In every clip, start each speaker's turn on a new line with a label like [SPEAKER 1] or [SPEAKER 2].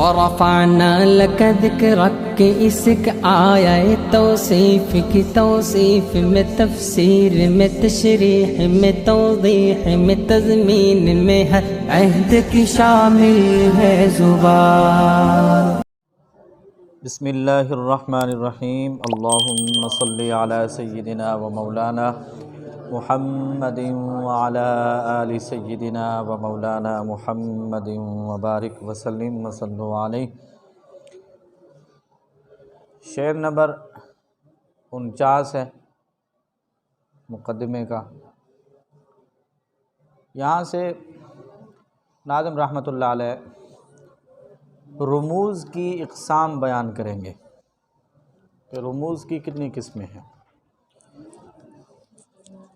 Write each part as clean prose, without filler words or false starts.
[SPEAKER 1] ورفعنا لك ذكرك کہ اس کا آیا ہے توصیف کی توصیف میں، تفسیر میں، تشریح میں، توضیح میں، تضمین میں ہے، عہد کی شامل ہے زبان۔
[SPEAKER 2] بسم اللہ الرحمن الرحیم۔ اللہم صلی علی سیدنا و مولانا محمد وعلی آل سیدنا و مولانا محمد وبارک وسلم وصلو علیہ۔ شعر نمبر 49 ہے مقدمے کا۔ یہاں سے ناظم رحمۃ اللہ علیہ رموز کی اقسام بیان کریں گے کہ رموز کی کتنی قسمیں ہیں۔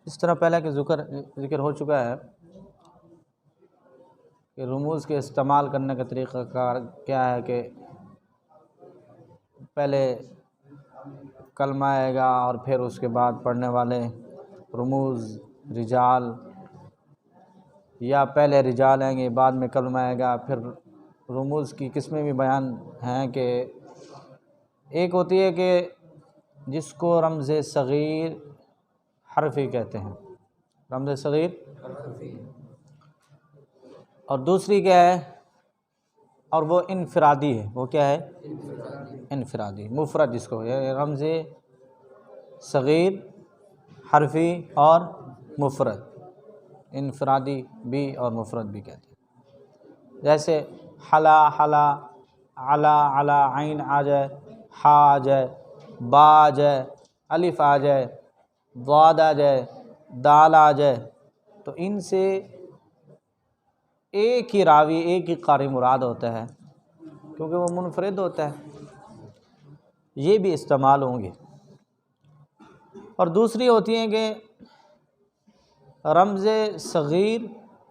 [SPEAKER 2] اس طرح پہلے کہ ذکر ہو چکا ہے کہ رموز کے استعمال کرنے کا طریقہ کار کیا ہے کہ پہلے کلمہ آئے گا اور پھر اس کے بعد پڑھنے والے رموز رجال، یا پہلے رجال آئیں گے بعد میں کلمہ آئے گا۔ پھر رموز کی قسمیں بھی بیان ہیں کہ ایک ہوتی ہے کہ جس کو رمز صغیر حرفی کہتے ہیں، رمز صغیر اور دوسری کیا ہے، اور وہ انفرادی ہے۔ وہ کیا ہے؟ انفرادی، مفرد جس کو ہے رمز صغیر حرفی اور مفرد، انفرادی بھی اور مفرد بھی کہتے ہیں۔ جیسے حلا حلا، علا علا، عین آ جائے، ہا آ جائے، با آ جائے، الف آ جائے، ضاد آ جائے، دال آ جائے، تو ان سے ایک ہی راوی، ایک ہی قاری مراد ہوتا ہے کیونکہ وہ منفرد ہوتا ہے۔ یہ بھی استعمال ہوں گے۔ اور دوسری ہوتی ہیں کہ رمز صغیر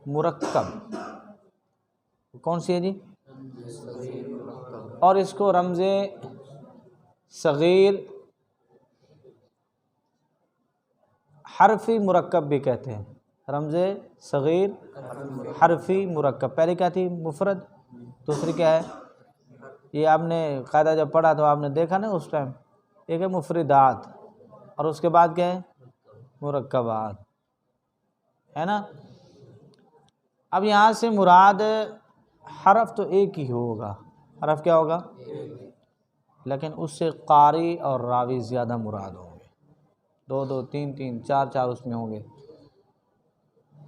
[SPEAKER 2] مرکب۔ کون سی ہے جی؟ اور اس کو رمز صغیر حرفی مرکب بھی کہتے ہیں۔ رمز صغیر حرفی مرکب، پہلے کیا تھی؟ مفرد، دوسری کیا ہے؟ یہ آپ نے قاعدہ جب پڑھا تو آپ نے دیکھا نا اس ٹائم، ایک ہے مفردات اور اس کے بعد کیا ہے؟ مرکبات، ہے نا۔ اب یہاں سے مراد حرف تو ایک ہی ہوگا، حرف کیا ہوگا؟ لیکن اس سے قاری اور راوی زیادہ مراد ہوں گے، دو دو، تین تین، چار چار اس میں ہوں گے۔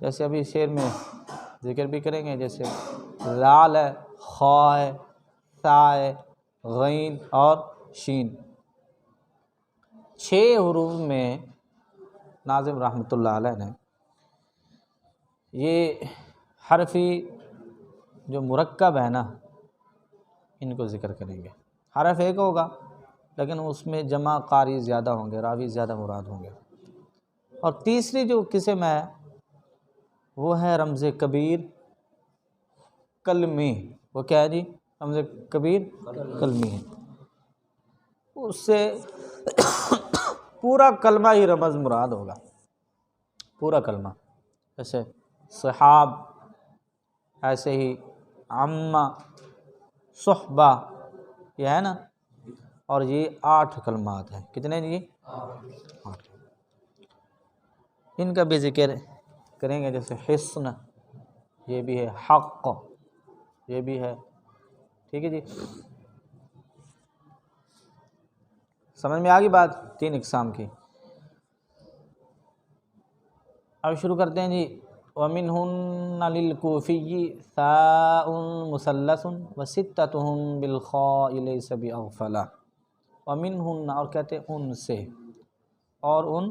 [SPEAKER 2] جیسے ابھی شعر میں ذکر بھی کریں گے، جیسے لال ہے، خا ہے، سا ہے، غین اور شین، 6 حروف میں ناظم رحمۃ اللہ علیہ نے یہ حرفی جو مرکب ہے نا، ان کو ذکر کریں گے۔ حرف ایک ہوگا لیکن اس میں جمع قاری زیادہ ہوں گے، راوی زیادہ مراد ہوں گے۔ اور تیسری جو قسم ہے وہ ہے رمز کبیر کلمی۔ وہ کیا ہے جی؟ رمز کبیر کلمی ہے، اس سے پورا کلمہ ہی رمز مراد ہوگا، پورا کلمہ۔ جیسے صحاب، ایسے ہی عمہ، صحبہ، یہ ہے نا۔ اور یہ 8 کلمات ہیں۔ کتنے جی؟ 8۔ ان کا بھی ذکر کریں گے، جیسے حسن، یہ بھی ہے، حق، یہ بھی ہے، ٹھیک ہے جی۔ سمجھ میں آگئی بات 3 اقسام کی۔ اب شروع کرتے ہیں جی۔ وَمِنْهُنَّ لِلْكُوفِيِّ ثَاءٌ مُثَلَّثٌ وَسِتَّتُهُمْ بِالْخَاءِ لَيْسَ بِأَغْفَلَ۔ وَمِنْهُنَّ، اور کہتے ہیں ان سے، اور ان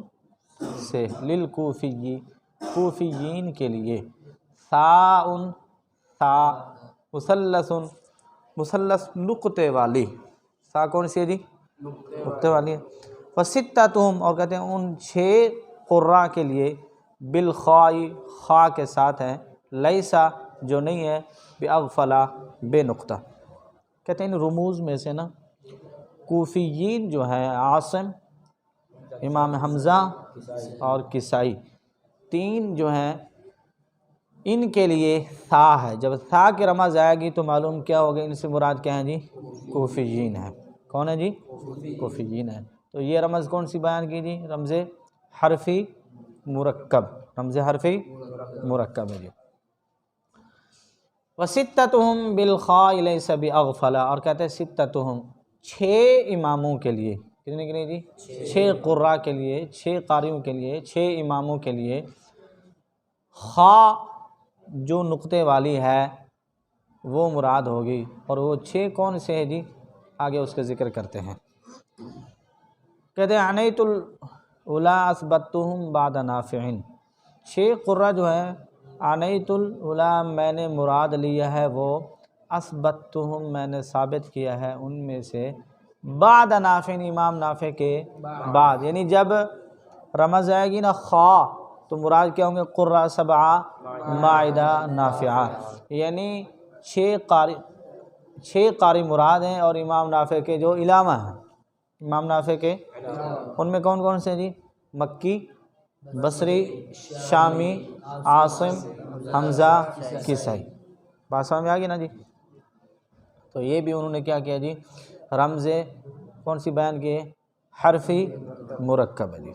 [SPEAKER 2] سے، للکوفی، کوفیین کے لیے، ثاء، ثا، مثلث، مثلث نقطے والی، ثا کون سی ہے جی؟ نقطے والی ہے۔ وَسِتَّتُهُمْ، اور کہتے ہیں ان 6 قراء کے لیے، بالخاء، خاء کے ساتھ ہے، لیسا، جو نہیں ہے، بأغفلا، بے نقطہ۔ کہتے ہیں ان رموز میں سے نا کوفیین جو ہیں، عاصم، امام حمزہ اور کسائی، 3 جو ہیں ان کے لیے تھا ہے، جب تھا کی رمز آئے گی تو معلوم کیا ہوگا، ان سے مراد کیا ہے جی، کوفیین ہے۔ کون ہے جی؟ کوفیین ہے۔ تو یہ رمز کون سی بیان کی جی؟ رمز حرفی مرکب، رمز حرفی مرکب ہے جی۔ وَسِتَّتُهُمْ بِالْخَاءِ لَيْسَ بِأَغْفَلَ، اور کہتے ہیں سِتَّتُهُمْ، 6 اماموں کے لیے، کتنے کے لیے جی؟ 6 قراء کے لیے، 6 قاریوں کے لیے، 6 اماموں کے لیے خاء جو نقطے والی ہے وہ مراد ہوگی، اور وہ 6 کون سے ہیں جی؟ آگے اس کا ذکر کرتے ہیں۔ کہتے ہیں عنیت الاولیٰ اثبتہم بعد نافع، 6 قراء جو ہیں عنیت الاولیٰ میں نے مراد لیا ہے، وہ اثبتہم میں نے ثابت کیا ہے ان میں سے، بعد نافع امام نافع کے بعد، یعنی جب رمز آئے گی نا خاء تو مراد کیا ہوں گے؟ قراء 7 مائدہ نافعہ، یعنی 6 قاری مراد ہیں، اور امام نافع کے جو علامہ ہیں، امام نافع کے ان میں کون کون سے جی؟ مکی، بصری، شامی، عاصم، حمزہ، کسائی۔ بات سمجھ میں آ گئی نا جی؟ تو یہ بھی انہوں نے کیا کیا جی؟ رمز کون سی بیان کی ہے؟ حرفی مرکب ہے جی۔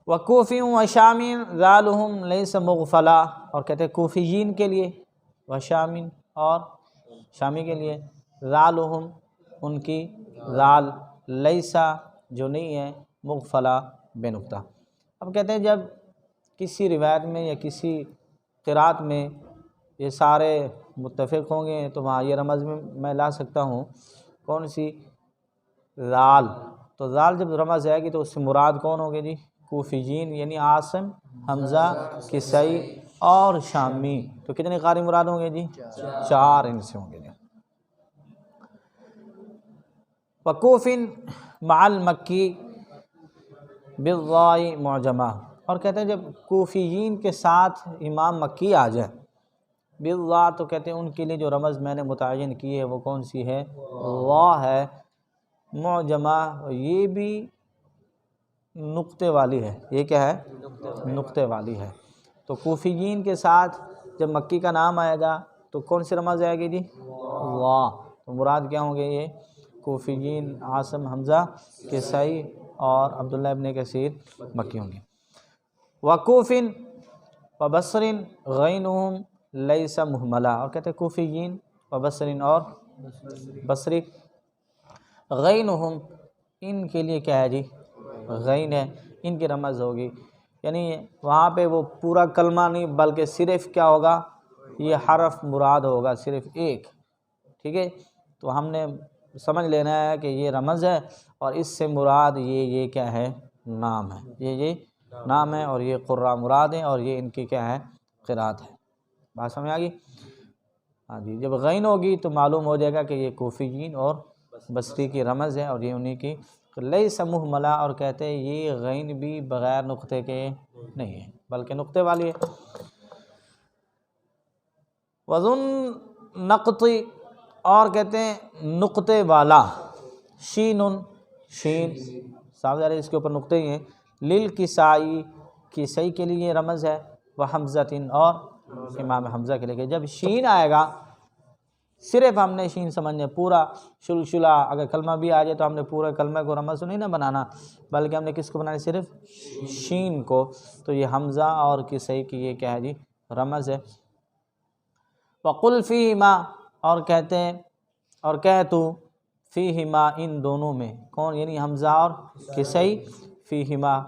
[SPEAKER 2] وَکوفی وشامی ذالہم لیس مغفلا، اور کہتے ہیں کوفیین کے لیے، وشامی اور شامی کے لیے، ذالہم ان کی ذال، لیسا جو نہیں ہے، مغفلا بے نقطہ۔ اب کہتے ہیں جب کسی روایت میں یا کسی قرات میں یہ سارے متفق ہوں گے تو وہاں یہ رمز میں لا سکتا ہوں کون سی؟ ذال۔ تو ذال جب رمز آئے گی تو اس سے مراد کون ہوگے جی؟ کوفیین، یعنی عاصم، حمزہ، کسائی اور شامی۔ تو کتنے قاری مراد ہوں گے جی؟ 4 ان سے ہوں گے جی۔ وَکوفٍ مع المکی بالضاء معجمہ، اور کہتے ہیں جب کوفیین کے ساتھ امام مکی آ جائے بالضاء تو کہتے ہیں ان کے لیے جو رمز میں نے متعین کی ہے وہ کون سی ہے؟ ضاء ہے، معجمہ، یہ بھی نقطے والی ہے۔ یہ کیا ہے؟ نقطے والی ہے۔ تو کوفیین کے ساتھ جب مکی کا نام آئے گا تو کون سی رمز آئے گی جی؟ ضاء۔ تو مراد کیا ہوں گے؟ یہ کوفیین، عاصم، حمزہ، کسائی اور عبداللہ ابن کثیر مکی ہوں گے۔ وَکوفٍ وبصر غینہم لیس مہملا، اور کہتے ہیں کوفیین، وبصر اور بصری، غینہم ان کے لیے کیا ہے جی؟ غین ہے، ان کی رمز ہوگی، یعنی وہاں پہ وہ پورا کلمہ نہیں بلکہ صرف کیا ہوگا؟ یہ حرف مراد ہوگا، صرف ایک، ٹھیک ہے؟ تو ہم نے سمجھ لینا ہے کہ یہ رمز ہے اور اس سے مراد یہ کیا ہے؟ نام ہے، یہ نام ہے، اور یہ قراء مراد ہیں، اور یہ ان کی کیا ہے؟ قرات ہے۔ بات سمجھ آ گئی؟ ہاں جی، جب غین ہوگی تو معلوم ہو جائے گا کہ یہ کوفیین اور بصری کی رمز ہے، اور یہ انہی کی لیس مہملا، اور کہتے ہیں یہ غین بھی بغیر نقطے کے نہیں ہے بلکہ نقطے والی ہے۔ وَذُن نقط، اور کہتے ہیں نقطے والا، شین، شین صاحب ظاہر اس کے اوپر نقطے ہی ہیں، للکسائی، کسائی کے لیے رمز ہے، وحمزۃ اور امام حمزہ کے لیے، کہ جب شین آئے گا صرف ہم نے شین سمجھنے، پورا شلشلہ اگر کلمہ بھی آ جائے تو ہم نے پورے کلمہ کو رمز نہیں نہ بنانا، بلکہ ہم نے کس کو بنانا؟ صرف شین کو۔ تو یہ حمزہ اور کسائی کی یہ کیا ہے جی؟ رمز ہے۔ وَقُلْ فِيهِمَا، اور کہتے ہیں اور کہہ تو فیہما ان دونوں میں، کون؟ یعنی حمزہ اور کسائی، فیہما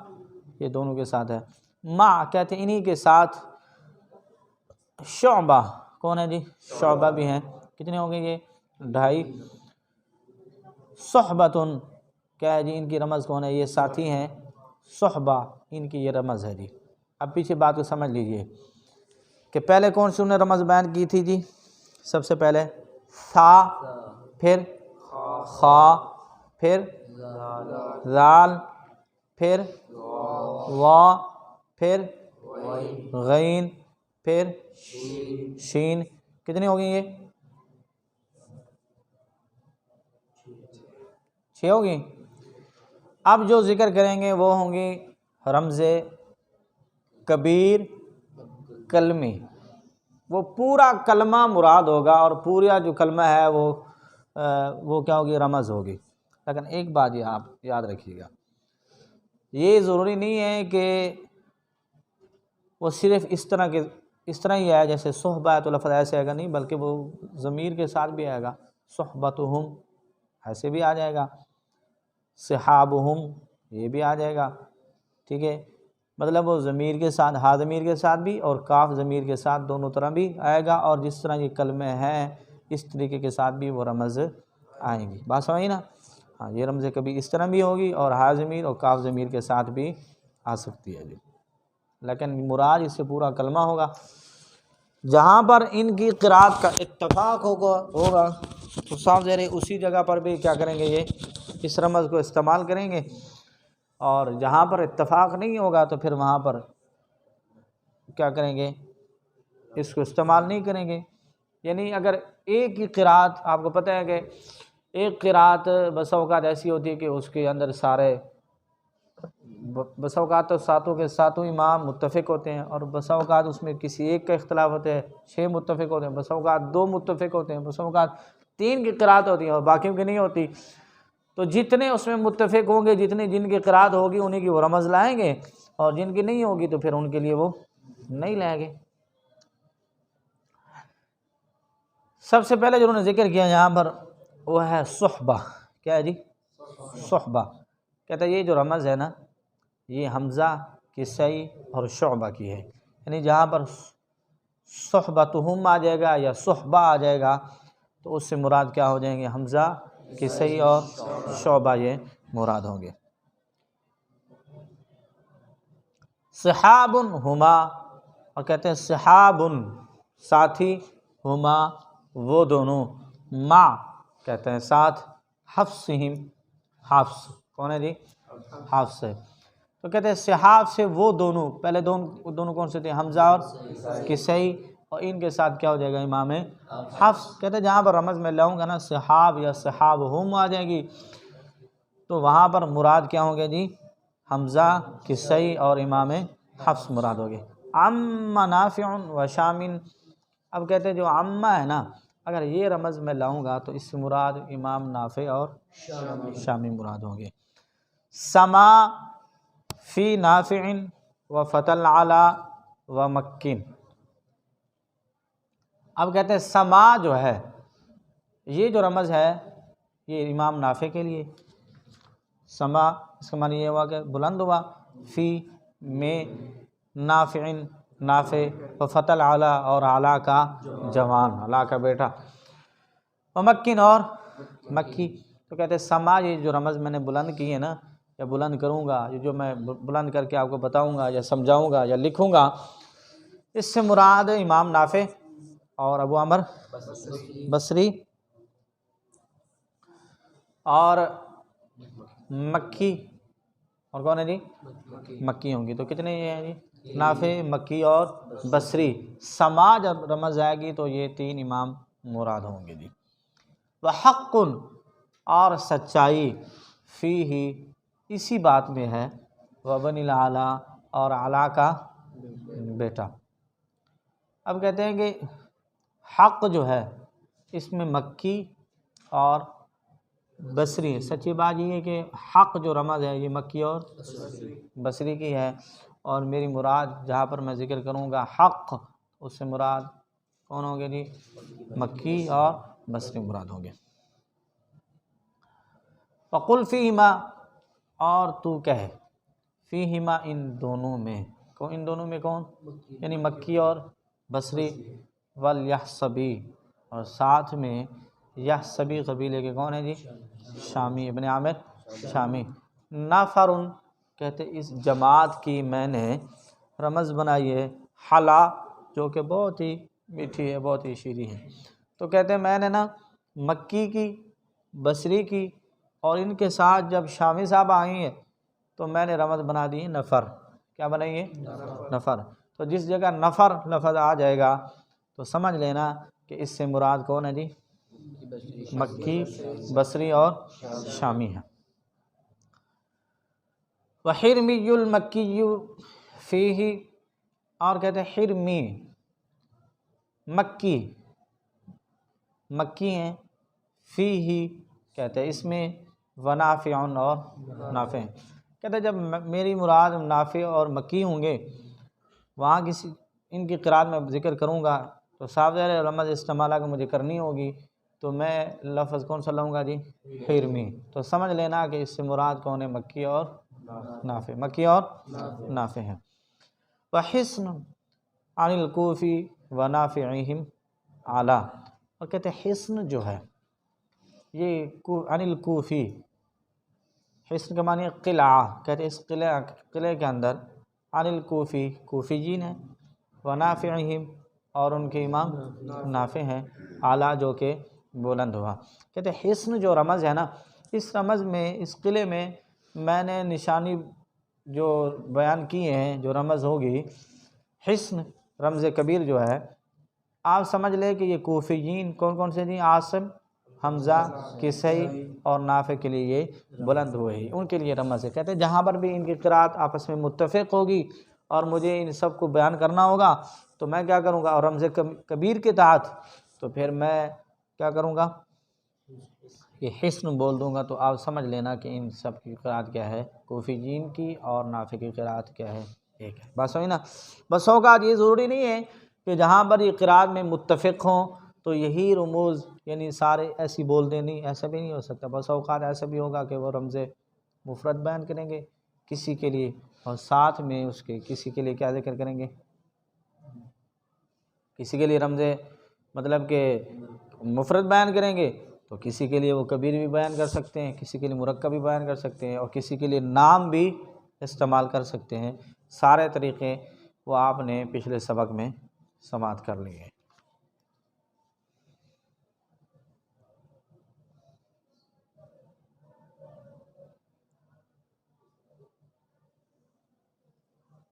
[SPEAKER 2] یہ دونوں کے ساتھ ہے، مع کہتے ہیں انہی کے ساتھ، شعبہ، کون ہے جی؟ شعبہ بھی ہیں، کتنے ہوں گے یہ؟ 2.5۔ صحبتن، کیا ہے جی؟ ان کی رمز کون ہے؟ یہ ساتھی ہیں، صحبہ ان کی یہ رمز ہے جی۔ اب پیچھے بات کو سمجھ لیجئے کہ پہلے کون سی انہوں نے رمز بیان کی تھی جی؟ سب سے پہلے ثا، پھر خا، پھر ذال، پھر وا، پھر غین، پھر شین، کتنی ہو گئی یہ؟ 6 ہوگی۔ اب جو ذکر کریں گے وہ ہوں گی رمز کبیر، کلمی، وہ پورا کلمہ مراد ہوگا، اور پورا جو کلمہ ہے وہ کیا ہوگی؟ رمز ہوگی۔ لیکن ایک بات یہ آپ یاد رکھیے گا، یہ ضروری نہیں ہے کہ وہ صرف اس طرح ہی آیا جیسے صحبہ تو لفظ ایسے آئے گا، نہیں، بلکہ وہ ضمیر کے ساتھ بھی آئے گا، صحبتہم ایسے بھی آ جائے گا، صحابہم یہ بھی آ جائے گا، ٹھیک ہے، مطلب وہ ضمیر کے ساتھ، ہا ضمیر کے ساتھ بھی اور کاف ضمیر کے ساتھ دونوں طرح بھی آئے گا، اور جس طرح یہ کلمے ہیں اس طریقے کے ساتھ بھی وہ رمز آئیں گی۔ بات سمجھی نا؟ ہاں، یہ رمز کبھی اس طرح بھی ہوگی اور ہا ضمیر اور کاف ضمیر کے ساتھ بھی آ سکتی ہے جی، لیکن مراد اس سے پورا کلمہ ہوگا۔ جہاں پر ان کی قرات کا اتفاق ہوگا تو صاف ظاہر ہے اسی جگہ پر بھی کیا کریں گے؟ یہ اس رمز کو استعمال کریں گے، اور جہاں پر اتفاق نہیں ہوگا تو پھر وہاں پر کیا کریں گے؟ اس کو استعمال نہیں کریں گے۔ یعنی اگر ایک ہی قرات، آپ کو پتہ ہے کہ ایک قرات بسا اوقات ایسی ہوتی ہے کہ اس کے اندر سارے، بسا اوقات تو ساتوں کے ساتوں امام متفق ہوتے ہیں، اور بسا اوقات اس میں کسی ایک کا اختلاف ہوتا ہے، 6 متفق ہوتے ہیں، بسا اوقات 2 متفق ہوتے ہیں، بسا اوقات 3 کی قرات ہوتی ہیں اور باقیوں کی نہیں ہوتی۔ تو جتنے اس میں متفق ہوں گے، جن کی قرات ہوگی انہیں کی وہ رمز لائیں گے، اور جن کی نہیں ہوگی تو پھر ان کے لیے وہ نہیں لائیں گے۔ سب سے پہلے جو انہوں نے ذکر کیا یہاں پر وہ ہے صحبہ۔ کیا ہے جی؟ صحبہ۔ کہتا ہے یہ جو رمز ہے نا، یہ حمزہ، کسائی اور شعبہ کی ہے، یعنی جہاں پر صحبتہم آ جائے گا یا صحبہ آ جائے گا تو اس سے مراد کیا ہو جائیں گے؟ حمزہ، کسائی اور شعبہ یہ مراد ہوں گے۔ صحاب ہما، اور کہتے ہیں صحاب ساتھی، ہما وہ دونوں، ما کہتے ہیں ساتھ، حفصہم حفص کون ہے جی؟ حفص ہے۔ تو کہتے ہیں صحاب سے وہ دونوں، پہلے دونوں کون سے تھے؟ حمزہ اور کسائی، اور ان کے ساتھ کیا ہو جائے گا؟ امام حفص۔ کہتے ہیں جہاں پر رمز میں لاؤں گا نا صحاب یا صحابہم آ جائے گی تو وہاں پر مراد کیا ہوں گے جی؟ حمزہ، کسائی اور امام حفص مراد ہوگے۔ عم نافع و شامن، اب کہتے ہیں جو عمہ ہے نا، اگر یہ رمز میں لاؤں گا تو اس سے مراد امام نافع اور شامی مراد ہوں گے۔ سما فی نافع و فتل علا و مکن، اب کہتے ہیں سما جو ہے یہ جو رمز ہے یہ امام نافع کے لیے، سما اس کا معنی یہ ہوا کہ بلند ہوا، فی میں نافع نافع، و فتل علا اور علا کا جوان، علا کا بیٹا، و مکن اور مکی۔ تو کہتے ہیں سما یہ جو رمز میں نے بلند کی ہے نا، یا بلند کروں گا، یہ جو میں بلند کر کے آپ کو بتاؤں گا یا سمجھاؤں گا یا لکھوں گا، اس سے مراد امام نافع اور ابو عمر بصری اور مکی، اور کون ہے جی؟ مکی ہوں گی۔ تو کتنے یہ ہیں جی؟ نافع، مکی اور بصری۔ سما جب رمز آئے گی تو یہ 3 امام مراد ہوں گے جی۔ وحق، اور سچائی، فیہ اسی بات میں ہے، وبن العلا اور علا کا بیٹا۔ اب کہتے ہیں کہ حق جو ہے اس میں مکی اور بصری ہے۔ سچی بات یہ ہے کہ حق جو رمز ہے یہ مکی اور بصری کی ہے، اور میری مراد جہاں پر میں ذکر کروں گا حق، اس سے مراد کون ہوں گے جی؟ مکی اور بصری مراد ہوں گے۔ وقل فیہما، اور تو کہے، فیہما ان دونوں میں، ان دونوں میں کون؟ یعنی مکی اور بصری، والیحسبی اور ساتھ میں یحسبی قبیلے کے کون ہیں جی؟ شامی، ابن عامر شامی۔ نفر، کہتے اس جماعت کی میں نے رمز بنائی ہے، حلا جو کہ بہت ہی میٹھی ہے، بہت ہی شیریں ہے۔ تو کہتے ہیں میں نے نا مکی کی، بصری کی، اور ان کے ساتھ جب شامی صاحب آئی ہیں تو میں نے رمز بنا دی ہے نفر۔ کیا بنائی ہے؟ نفر۔ تو جس جگہ نفر لفظ آ جائے گا تو سمجھ لینا کہ اس سے مراد کون ہے جی؟ مکی، بصری اور شامی ہے۔ وحرمی المکی فیہ، اور کہتے ہیں حرمی، مکی، مکی ہیں، فی ہی کہتے ہیں اس میں ونافع اور نافع ہیں۔ کہتے ہیں جب میری مراد نافع اور مکی ہوں گے، وہاں کسی ان کی قرات میں ذکر کروں گا تو صاف ظاہر ہے رمز استعمال کہ مجھے کرنی ہوگی، تو میں لفظ کون سا لوں گا جی؟ حرمی۔ تو سمجھ لینا کہ اس سے مراد کون ہے؟ مکی اور نافع، مکی اور نافع ہیں۔ وحسن عن الکوفی ونافعہم اعلیٰ، اور کہتے ہیں حسن جو ہے یہ عن الکوفی، حسن کا معنی قلعہ، کہتے ہیں اس قلعے کے اندر عن الکوفی، کوفیین ہیں، ونافعہم اور ان کے امام نافع ہیں، اعلیٰ جو کہ بلند ہوا۔ کہتے ہیں حسن جو رمز ہے نا، اس رمز میں، اس قلعے میں نے نشانی جو بیان کیے ہیں، جو رمز ہوگی حسن رمز کبیر جو ہے، آپ سمجھ لیں کہ یہ کوفیین کون کون سے ہیں؟ عاصم، حمزہ، کسائی اور نافع کے لیے یہ بلند ہوئے ہیں، ان کے لیے رمز ہے۔ کہتے ہیں جہاں پر بھی ان کی قرات آپس میں متفق ہوگی اور مجھے ان سب کو بیان کرنا ہوگا تو میں کیا کروں گا؟ اور رمز کبیر کے تحت تو پھر میں کیا کروں گا؟ یہ حسن بول دوں گا، تو آپ سمجھ لینا کہ ان سب کی قرات کیا ہے؟ کوفیین کی اور نافع کی قرات کیا ہے؟ ایک ہے۔ بس ہوئی نا؟ بس اوقات یہ ضروری نہیں ہے کہ جہاں پر یہ قرات میں متفق ہوں تو یہی رموز یعنی سارے ایسی بول دیں، نہیں ایسا بھی نہیں ہو سکتا۔ بس اوقات ایسا بھی ہوگا کہ وہ رمز مفرد بیان کریں گے کسی کے لیے، اور ساتھ میں اس کے کسی کے لیے کیا ذکر کریں گے؟ کسی کے لیے رمز مطلب کہ مفرد بیان کریں گے تو کسی کے لیے وہ کبیر بھی بیان کر سکتے ہیں، کسی کے لیے مرکب بھی بیان کر سکتے ہیں، اور کسی کے لیے نام بھی استعمال کر سکتے ہیں۔ سارے طریقے وہ آپ نے پچھلے سبق میں سماعت کر لیے ہیں۔